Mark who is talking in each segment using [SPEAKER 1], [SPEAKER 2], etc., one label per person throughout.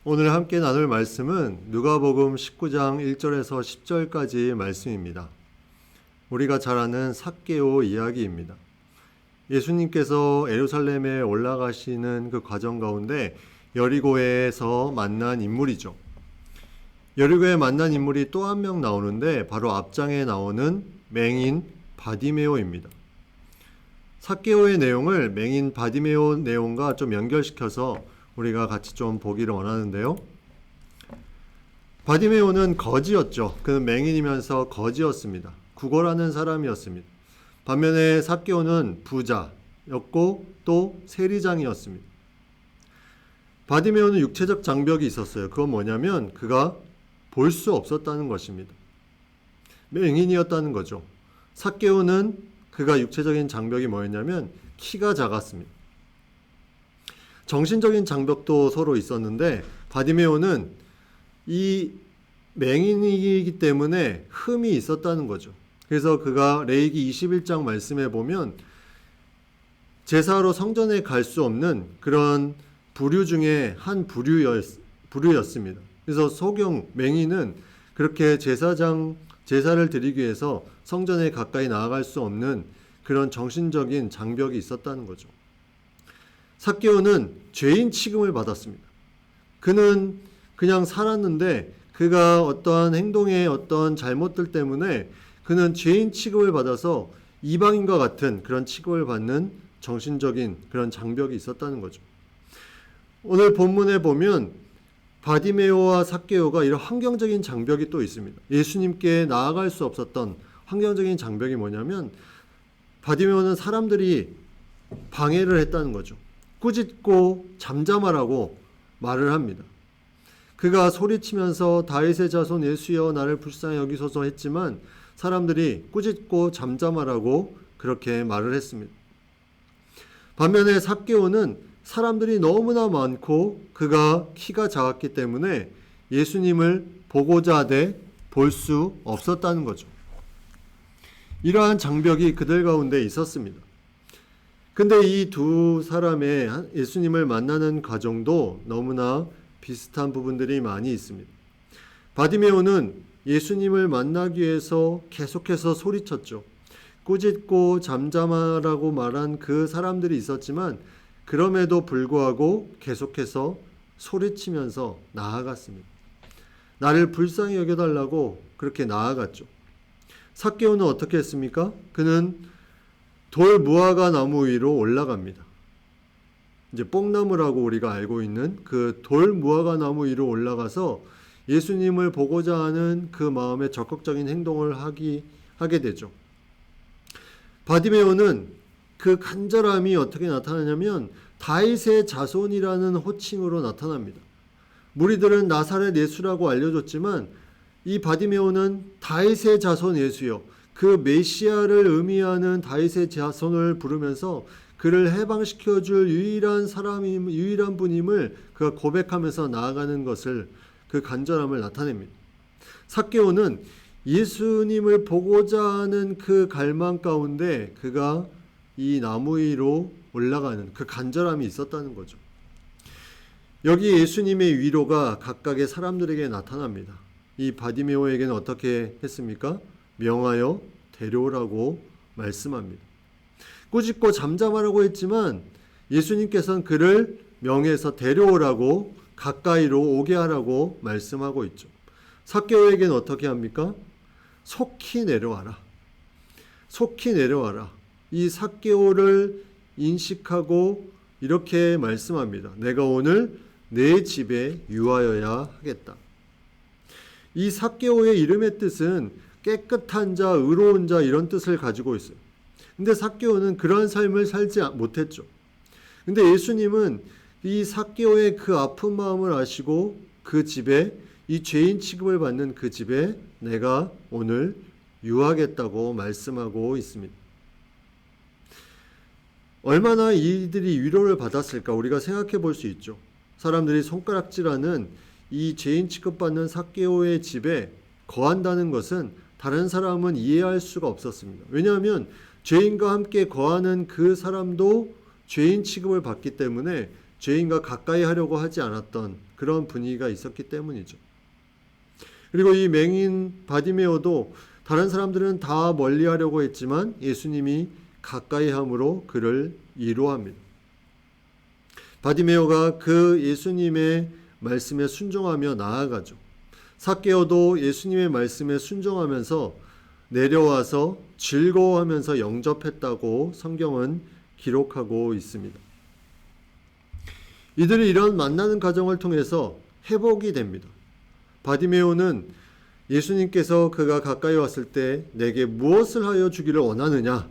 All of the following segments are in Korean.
[SPEAKER 1] 오늘 함께 나눌 말씀은 누가복음 19장 1절에서 10절까지의 말씀입니다. 우리가 잘 아는 삭개오 이야기입니다. 예수님께서 예루살렘에 올라가시는 그 과정 가운데 여리고에서 만난 인물이죠. 여리고에 만난 인물이 또 한 명 나오는데 바로 앞장에 나오는 맹인 바디메오입니다. 삭개오의 내용을 맹인 바디메오 내용과 좀 연결시켜서 우리가 같이 좀 보기를 원하는데요. 바디메오는 거지였죠. 그는 맹인이면서 거지였습니다. 구걸하는 사람이었습니다. 반면에 삭개오는 부자였고 또 세리장이었습니다. 바디메오는 육체적 장벽이 있었어요. 그건 뭐냐면 그가 볼 수 없었다는 것입니다. 맹인이었다는 거죠. 삭개오는 그가 육체적인 장벽이 뭐였냐면 키가 작았습니다. 정신적인 장벽도 서로 있었는데 바디메오는 이 맹인이기 때문에 흠이 있었다는 거죠. 그래서 그가 레위기 21장 말씀에 보면 제사로 성전에 갈 수 없는 그런 부류 중에 한 부류였습니다. 그래서 소경 맹인은 그렇게 제사를 드리기 위해서 성전에 가까이 나아갈 수 없는 그런 정신적인 장벽이 있었다는 거죠. 삭개오는 죄인 취급을 받았습니다. 그는 그냥 살았는데 그가 어떠한 행동의 어떤 잘못들 때문에 그는 죄인 취급을 받아서 이방인과 같은 그런 취급을 받는 정신적인 그런 장벽이 있었다는 거죠. 오늘 본문에 보면 바디메오와 삭개오가 이런 환경적인 장벽이 또 있습니다. 예수님께 나아갈 수 없었던 환경적인 장벽이 뭐냐면 바디메오는 사람들이 방해를 했다는 거죠. 꾸짖고 잠잠하라고 말을 합니다. 그가 소리치면서 다윗의 자손 예수여 나를 불쌍히 여기소서 했지만 사람들이 꾸짖고 잠잠하라고 그렇게 말을 했습니다. 반면에 삭개오는 사람들이 너무나 많고 그가 키가 작았기 때문에 예수님을 보고자 하되 볼 수 없었다는 거죠. 이러한 장벽이 그들 가운데 있었습니다. 근데 이 두 사람의 예수님을 만나는 과정도 너무나 비슷한 부분들이 많이 있습니다. 바디메오는 예수님을 만나기 위해서 계속해서 소리쳤죠. 꾸짖고 잠잠하라고 말한 그 사람들이 있었지만 그럼에도 불구하고 계속해서 소리치면서 나아갔습니다. 나를 불쌍히 여겨달라고 그렇게 나아갔죠. 삭개오는 어떻게 했습니까? 그는 돌 무화과 나무 위로 올라갑니다. 이제 뽕나무라고 우리가 알고 있는 그 돌 무화과 나무 위로 올라가서 예수님을 보고자 하는 그 마음의 적극적인 행동을 하게 되죠. 바디메오는 그 간절함이 어떻게 나타나냐면 다윗의 자손이라는 호칭으로 나타납니다. 무리들은 나사렛 예수라고 알려줬지만 이 바디메오는 다윗의 자손 예수요. 그 메시아를 의미하는 다윗의 자손을 부르면서 그를 해방시켜줄 유일한 분임을 그가 고백하면서 나아가는 것을 그 간절함을 나타냅니다. 삭개오는 예수님을 보고자 하는 그 갈망 가운데 그가 이 나무 위로 올라가는 그 간절함이 있었다는 거죠. 여기 예수님의 위로가 각각의 사람들에게 나타납니다. 이 바디메오에게는 어떻게 했습니까? 명하여 데려오라고 말씀합니다. 꾸짖고 잠잠하라고 했지만 예수님께서는 그를 명해서 데려오라고 가까이로 오게 하라고 말씀하고 있죠. 삭개오에게는 어떻게 합니까? 속히 내려와라. 속히 내려와라. 이 삭개오를 인식하고 이렇게 말씀합니다. 내가 오늘 내 집에 유하여야 하겠다. 이 삭개오의 이름의 뜻은 깨끗한 자, 의로운 자 이런 뜻을 가지고 있어요. 근데 삭개오는 그러한 삶을 살지 못했죠. 근데 예수님은 이 삭개오의 그 아픈 마음을 아시고 그 집에 이 죄인 취급을 받는 그 집에 내가 오늘 유하겠다고 말씀하고 있습니다. 얼마나 이들이 위로를 받았을까 우리가 생각해 볼 수 있죠. 사람들이 손가락질하는 이 죄인 취급받는 삭개오의 집에 거한다는 것은 다른 사람은 이해할 수가 없었습니다. 왜냐하면 죄인과 함께 거하는 그 사람도 죄인 취급을 받기 때문에 죄인과 가까이 하려고 하지 않았던 그런 분위기가 있었기 때문이죠. 그리고 이 맹인 바디메오도 다른 사람들은 다 멀리하려고 했지만 예수님이 가까이 함으로 그를 위로합니다. 바디메오가 그 예수님의 말씀에 순종하며 나아가죠. 삭개오도 예수님의 말씀에 순종하면서 내려와서 즐거워하면서 영접했다고 성경은 기록하고 있습니다. 이들이 이런 만나는 과정을 통해서 회복이 됩니다. 바디메오는 예수님께서 그가 가까이 왔을 때 내게 무엇을 하여 주기를 원하느냐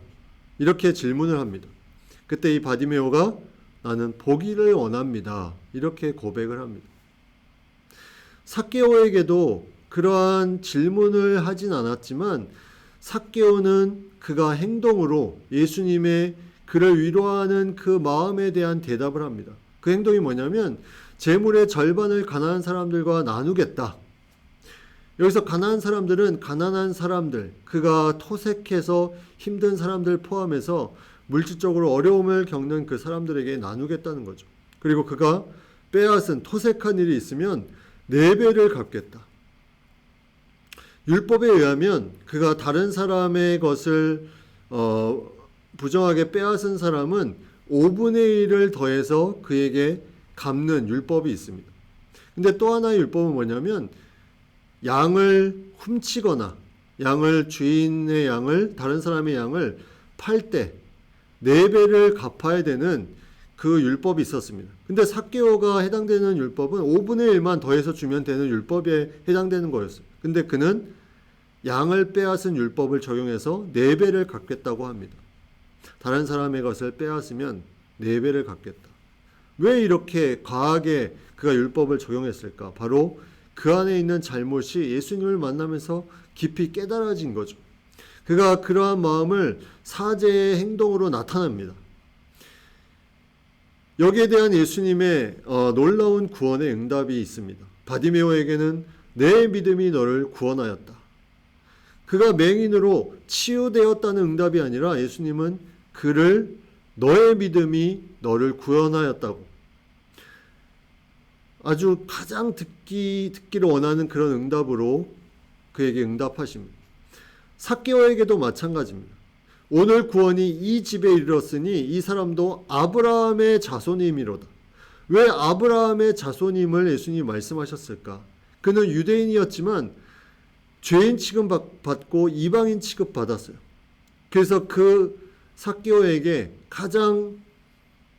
[SPEAKER 1] 이렇게 질문을 합니다. 그때 이 바디메오가 나는 보기를 원합니다. 이렇게 고백을 합니다. 삭개오에게도 그러한 질문을 하진 않았지만 삭개오는 그가 행동으로 예수님의 그를 위로하는 그 마음에 대한 대답을 합니다. 그 행동이 뭐냐면 재물의 절반을 가난한 사람들과 나누겠다. 여기서 가난한 사람들은 가난한 사람들, 그가 토색해서 힘든 사람들 포함해서 물질적으로 어려움을 겪는 그 사람들에게 나누겠다는 거죠. 그리고 그가 빼앗은 토색한 일이 있으면 4배를 갚겠다. 율법에 의하면 그가 다른 사람의 것을 부정하게 빼앗은 사람은 5분의 1을 더해서 그에게 갚는 율법이 있습니다. 근데 또 하나의 율법은 뭐냐면 양을 훔치거나 주인의 양을 다른 사람의 양을 팔 때 4배를 갚아야 되는 그 율법이 있었습니다. 근데 삭개오가 해당되는 율법은 5분의 1만 더해서 주면 되는 율법에 해당되는 거였어요. 근데 그는 양을 빼앗은 율법을 적용해서 4배를 갚겠다고 합니다. 다른 사람의 것을 빼앗으면 4배를 갚겠다. 왜 이렇게 과하게 그가 율법을 적용했을까? 바로 그 안에 있는 잘못이 예수님을 만나면서 깊이 깨달아진 거죠. 그가 그러한 마음을 사죄의 행동으로 나타납니다. 여기에 대한 예수님의 놀라운 구원의 응답이 있습니다. 바디메오에게는 내 믿음이 너를 구원하였다. 그가 맹인으로 치유되었다는 응답이 아니라 예수님은 그를 너의 믿음이 너를 구원하였다고 아주 가장 듣기를 원하는 그런 응답으로 그에게 응답하십니다. 삭개오에게도 마찬가지입니다. 오늘 구원이 이 집에 이르렀으니 이 사람도 아브라함의 자손임이로다. 왜 아브라함의 자손임을 예수님이 말씀하셨을까? 그는 유대인이었지만 죄인 취급받고 이방인 취급받았어요. 그래서 그 삭개오에게 가장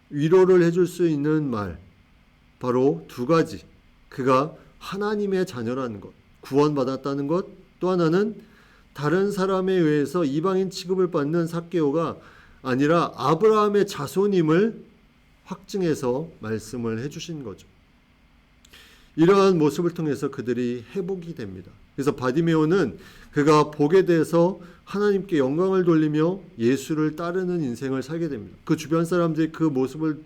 [SPEAKER 1] 위로를 해줄 수 있는 말 바로 2가지. 그가 하나님의 자녀라는 것, 구원받았다는 것, 또 하나는 다른 사람에 의해서 이방인 취급을 받는 삭개오가 아니라 아브라함의 자손임을 확증해서 말씀을 해주신 거죠. 이러한 모습을 통해서 그들이 회복이 됩니다. 그래서 바디메오는 그가 복에 대해서 하나님께 영광을 돌리며 예수를 따르는 인생을 살게 됩니다. 그 주변 사람들이 그 모습을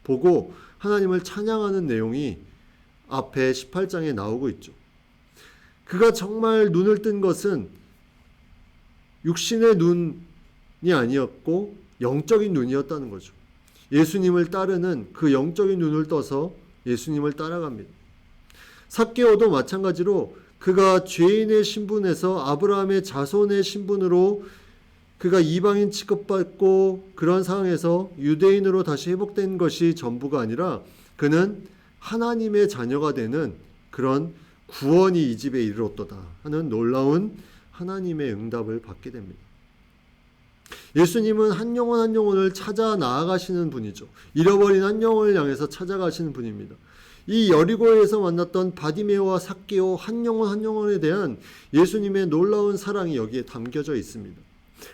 [SPEAKER 1] 보고 하나님을 찬양하는 내용이 앞에 18장에 나오고 있죠. 그가 정말 눈을 뜬 것은 육신의 눈이 아니었고 영적인 눈이었다는 거죠. 예수님을 따르는 그 영적인 눈을 떠서 예수님을 따라갑니다. 삭개오도 마찬가지로 그가 죄인의 신분에서 아브라함의 자손의 신분으로 그가 이방인 취급받고 그런 상황에서 유대인으로 다시 회복된 것이 전부가 아니라 그는 하나님의 자녀가 되는 그런 구원이 이 집에 이르렀도다 하는 놀라운 하나님의 응답을 받게 됩니다. 예수님은 한 영혼 한 영혼을 찾아 나아가시는 분이죠. 잃어버린 한 영혼을 향해서 찾아가시는 분입니다. 이 여리고에서 만났던 바디메오와 삭개오 한 영혼 한 영혼에 대한 예수님의 놀라운 사랑이 여기에 담겨져 있습니다.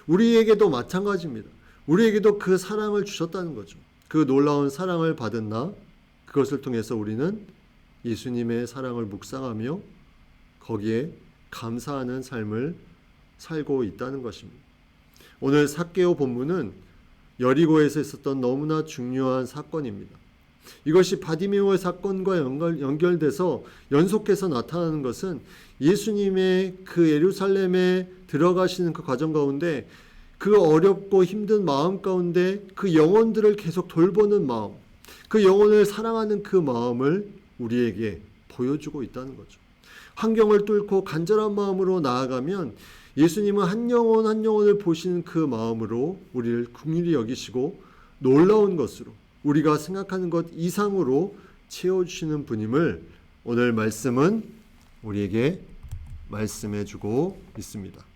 [SPEAKER 1] 우리에게도 마찬가지입니다. 우리에게도 그 사랑을 주셨다는 거죠. 그 놀라운 사랑을 받은 나, 그것을 통해서 우리는 예수님의 사랑을 묵상하며 거기에 감사하는 삶을 살고 있다는 것입니다. 오늘 삭개오 본문은 여리고에서 있었던 너무나 중요한 사건입니다. 이것이 바디메오의 사건과 연결돼서 연속해서 나타나는 것은 예수님의 그 예루살렘에 들어가시는 그 과정 가운데 그 어렵고 힘든 마음 가운데 그 영혼들을 계속 돌보는 마음, 그 영혼을 사랑하는 그 마음을 우리에게 보여주고 있다는 거죠. 환경을 뚫고 간절한 마음으로 나아가면 예수님은 한 영혼 한 영혼을 보시는 그 마음으로 우리를 긍휼히 여기시고 놀라운 것으로 우리가 생각하는 것 이상으로 채워주시는 분임을 오늘 말씀은 우리에게 말씀해 주고 있습니다.